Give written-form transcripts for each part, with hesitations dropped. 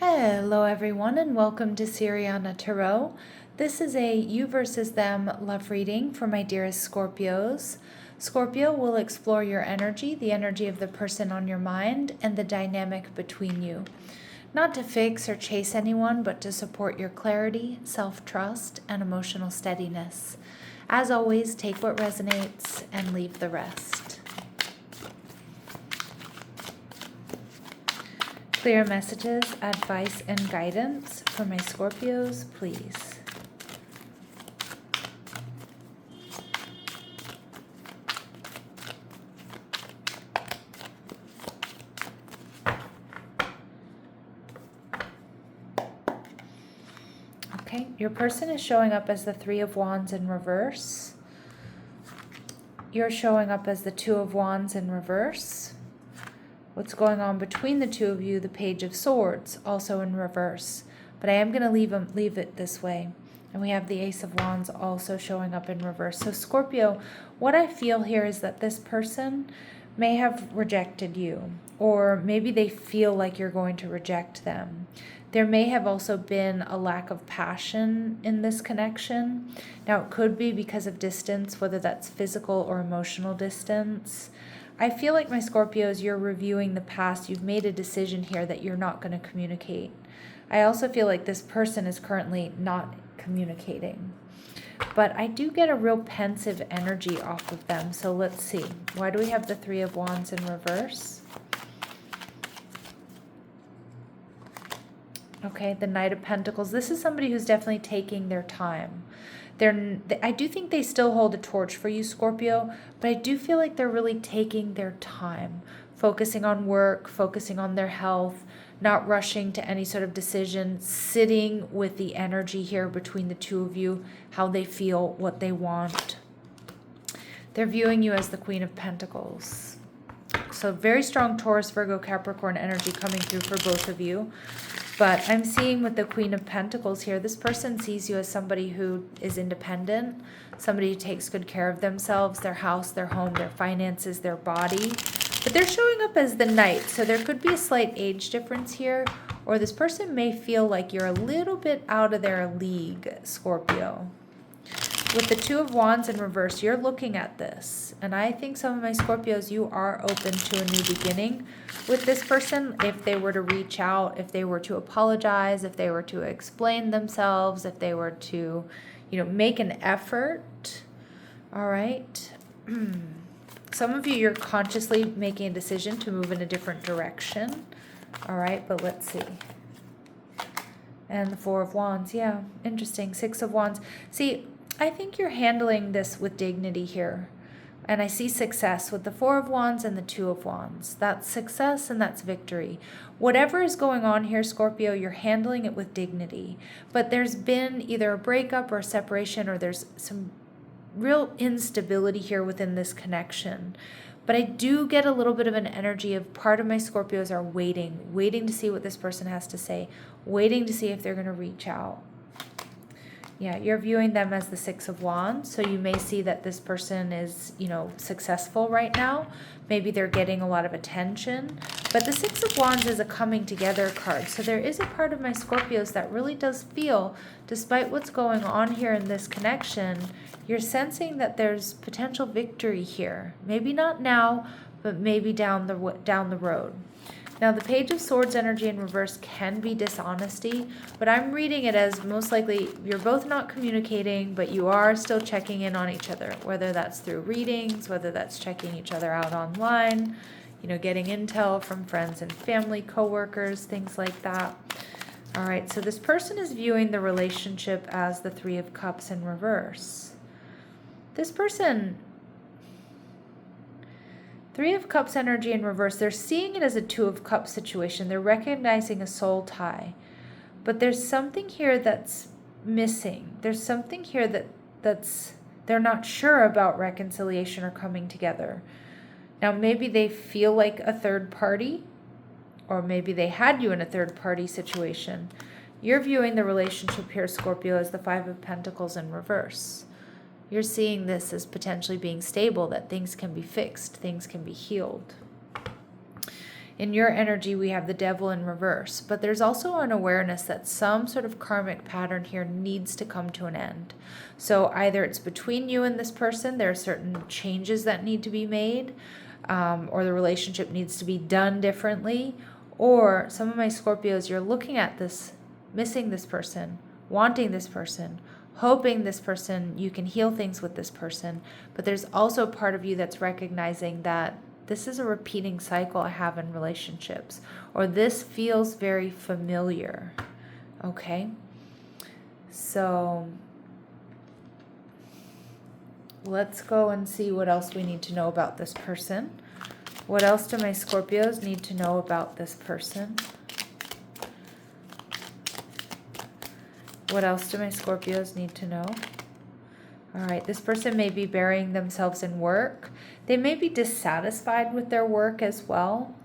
Hello everyone and welcome to Siriana Tarot. This is a you versus them love reading for my dearest Scorpios. Scorpio will explore your energy, the energy of the person on your mind, and the dynamic between you. Not to fix or chase anyone, but to support your clarity, self-trust, and emotional steadiness. As always, take what resonates and leave the rest. Clear messages, advice, and guidance for my Scorpios, please. Okay, your person is showing up as the Three of Wands in reverse. You're showing up as the Two of Wands in reverse. What's going on between the two of you, the Page of Swords, also in reverse. But I am going to leave it this way. And we have the Ace of Wands also showing up in reverse. So Scorpio, what I feel here is that this person may have rejected you. Or maybe they feel like you're going to reject them. There may have also been a lack of passion in this connection. Now it could be because of distance, whether that's physical or emotional distance. I feel like my Scorpios, you're reviewing the past. You've made a decision here that you're not going to communicate. I also feel like this person is currently not communicating. But I do get a real pensive energy off of them. So let's see. Why do we have the Three of Wands in reverse? Okay, the Knight of Pentacles. This is somebody who's definitely taking their time. I do think they still hold a torch for you, Scorpio, but I do feel like they're really taking their time, focusing on work, focusing on their health, not rushing to any sort of decision, sitting with the energy here between the two of you, how they feel, what they want. They're viewing you as the Queen of Pentacles. So very strong Taurus, Virgo, Capricorn energy coming through for both of you. But I'm seeing with the Queen of Pentacles here, this person sees you as somebody who is independent, somebody who takes good care of themselves, their house, their home, their finances, their body. But they're showing up as the Knight, so there could be a slight age difference here, or this person may feel like you're a little bit out of their league, Scorpio. With the Two of Wands in reverse, you're looking at this. And I think some of my Scorpios, you are open to a new beginning with this person. If they were to reach out, if they were to apologize, if they were to explain themselves, if they were to, make an effort. All right. Some of you, you're consciously making a decision to move in a different direction. All right, but let's see. And the Four of Wands. Yeah, interesting. Six of Wands. See, I think you're handling this with dignity here. And I see success with the Four of Wands and the Two of Wands. That's success and that's victory. Whatever is going on here, Scorpio, you're handling it with dignity. But there's been either a breakup or a separation, or there's some real instability here within this connection. But I do get a little bit of an energy of part of my Scorpios are waiting to see what this person has to say, waiting to see if they're going to reach out. Yeah, you're viewing them as the Six of Wands, so you may see that this person is, successful right now. Maybe they're getting a lot of attention. But the Six of Wands is a coming together card, so there is a part of my Scorpios that really does feel, despite what's going on here in this connection, you're sensing that there's potential victory here. Maybe not now, but maybe down the road. Now, the Page of Swords energy in reverse can be dishonesty, but I'm reading it as most likely you're both not communicating, but you are still checking in on each other, whether that's through readings, whether that's checking each other out online, getting intel from friends and family, coworkers, things like that. All right, so this person is viewing the relationship as the Three of Cups in reverse. This person... Three of Cups energy in reverse, they're seeing it as a Two of Cups situation. They're recognizing a soul tie. But there's something here that's missing. There's something here that's they're not sure about reconciliation or coming together. Now, maybe they feel like a third party, or maybe they had you in a third party situation. You're viewing the relationship here, Scorpio, as the Five of Pentacles in reverse. You're seeing this as potentially being stable, that things can be fixed, things can be healed. In your energy, we have the devil in reverse, but there's also an awareness that some sort of karmic pattern here needs to come to an end. So either it's between you and this person, there are certain changes that need to be made, or the relationship needs to be done differently, or some of my Scorpios, you're looking at this, missing this person, wanting this person, hoping this person, you can heal things with this person, but there's also a part of you that's recognizing that this is a repeating cycle I have in relationships, or this feels very familiar, okay? So let's go and see what else we need to know about this person. What else do my Scorpios need to know about this person? What else do my Scorpios need to know? All right, this person may be burying themselves in work. They may be dissatisfied with their work as well.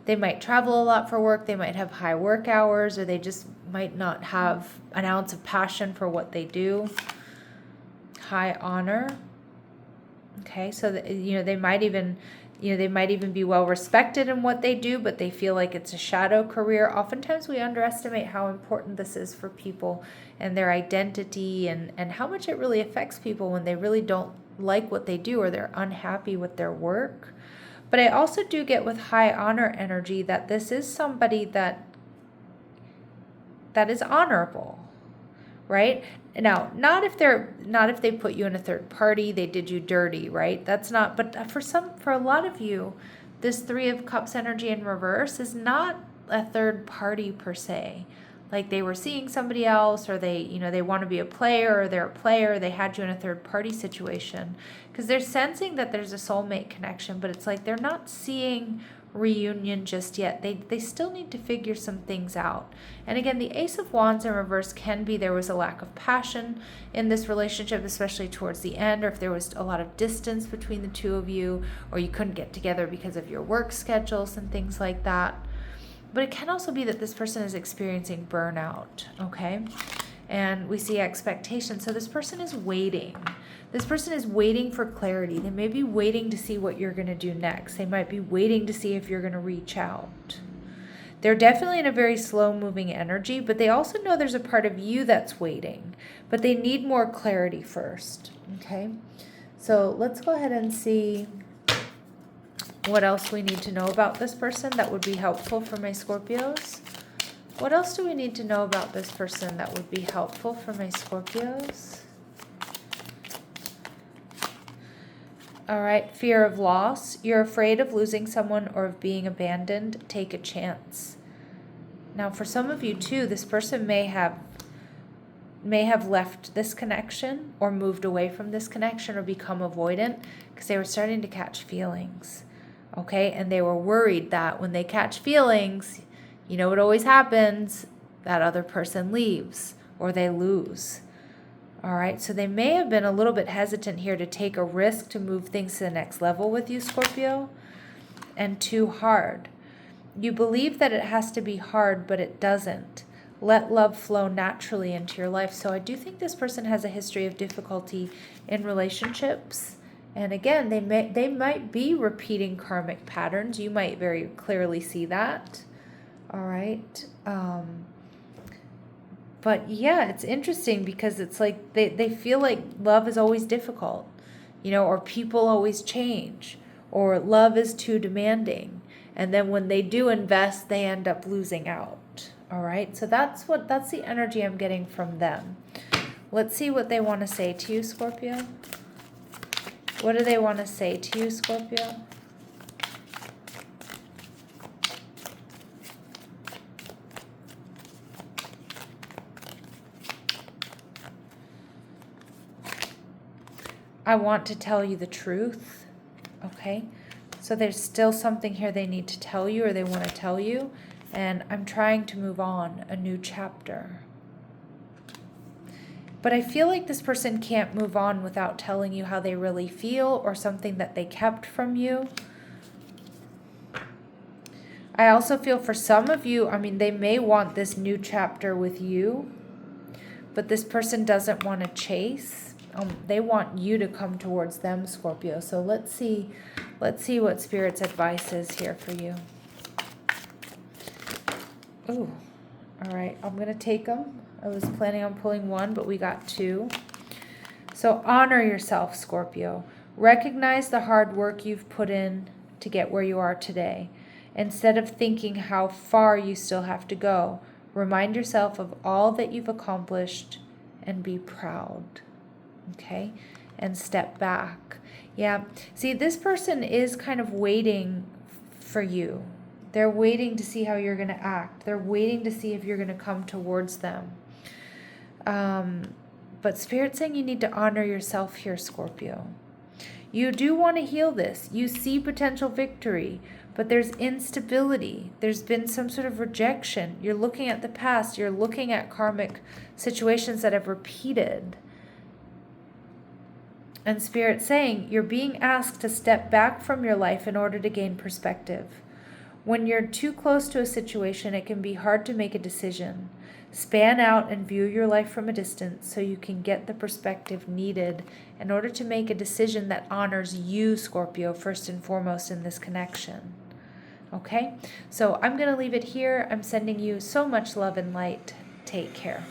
They might travel a lot for work. They might have high work hours, or they just might not have an ounce of passion for what they do. High honor. Okay, so that, they might even be well respected in what they do, but they feel like it's a shadow career. Oftentimes we underestimate how important this is for people and their identity, and how much it really affects people when they really don't like what they do or they're unhappy with their work. But I also do get with high honor energy that this is somebody that is honorable, right? Now, not if they put you in a third party, they did you dirty, right? That's not, but for a lot of you, this 3 of Cups energy in reverse is not a third party per se. Like they were seeing somebody else, or they want to be a player, or they're a player, they had you in a third party situation. Because they're sensing that there's a soulmate connection, but it's like they're not seeing reunion just yet. They still need to figure some things out. And again, the Ace of Wands in reverse can be there was a lack of passion in this relationship, especially towards the end, or if there was a lot of distance between the two of you, or you couldn't get together because of your work schedules and things like that. But it can also be that this person is experiencing burnout, okay? And we see expectation. So this person is waiting. This person is waiting for clarity. They may be waiting to see what you're going to do next. They might be waiting to see if you're going to reach out. They're definitely in a very slow-moving energy, but they also know there's a part of you that's waiting. But they need more clarity first, okay? So let's go ahead and see what else we need to know about this person that would be helpful for my Scorpios. What else do we need to know about this person that would be helpful for my Scorpios? All right, fear of loss. You're afraid of losing someone or of being abandoned. Take a chance. Now, for some of you too, this person may have left this connection or moved away from this connection or become avoidant because they were starting to catch feelings. Okay, and they were worried that when they catch feelings, what always happens, that other person leaves or they lose. All right, so they may have been a little bit hesitant here to take a risk to move things to the next level with you, Scorpio, and too hard. You believe that it has to be hard, but it doesn't. Let love flow naturally into your life. So I do think this person has a history of difficulty in relationships. And again, they might be repeating karmic patterns. You might very clearly see that. All right. But yeah, it's interesting because it's like they feel like love is always difficult, or people always change, or love is too demanding. And then when they do invest, they end up losing out. All right. So that's the energy I'm getting from them. Let's see what they want to say to you, Scorpio. What do they want to say to you, Scorpio? I want to tell you the truth, okay? So there's still something here they need to tell you or they want to tell you, and I'm trying to move on, a new chapter. But I feel like this person can't move on without telling you how they really feel or something that they kept from you. I also feel for some of you, they may want this new chapter with you, but this person doesn't want to chase. They want you to come towards them, Scorpio. So let's see what Spirit's advice is here for you. Ooh, all right. I'm going to take them. I was planning on pulling one, but we got two. So honor yourself, Scorpio. Recognize the hard work you've put in to get where you are today. Instead of thinking how far you still have to go, remind yourself of all that you've accomplished and be proud. Okay? And step back. Yeah. See, this person is kind of waiting for you. They're waiting to see how you're going to act. They're waiting to see if you're going to come towards them. But Spirit's saying you need to honor yourself here, Scorpio. You do want to heal this. You see potential victory, but there's instability. There's been some sort of rejection. You're looking at the past. You're looking at karmic situations that have repeated. And Spirit's saying you're being asked to step back from your life in order to gain perspective. When you're too close to a situation, it can be hard to make a decision. Span out and view your life from a distance so you can get the perspective needed in order to make a decision that honors you, Scorpio, first and foremost in this connection. Okay? So I'm going to leave it here. I'm sending you so much love and light. Take care.